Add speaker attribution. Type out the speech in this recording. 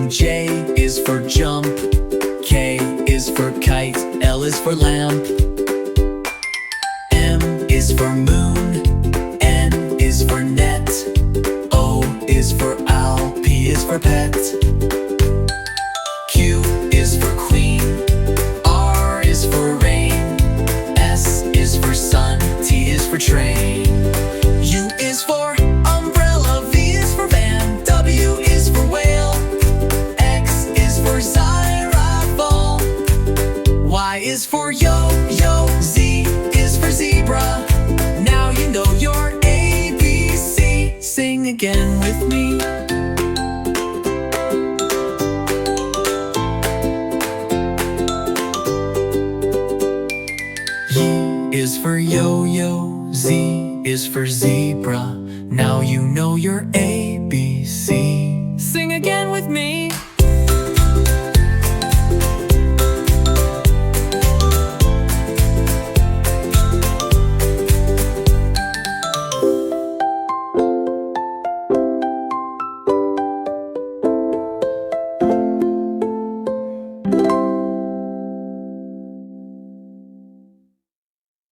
Speaker 1: J is for jump, K is for kite, L is for lamp, M is for moon, N is for net, O is for owl, P is for pet, Q is for queen, R is for rain, S is for sun, T is for train, U is for umbrella, V is for van, W is for whale, X is for xylophone, Y is for yo-yo, Z is for zebra. Now you know your ABC. Sing again with me. Y is for yo-yo, Z is for zebra. Now you know your ABC. Sing again with me.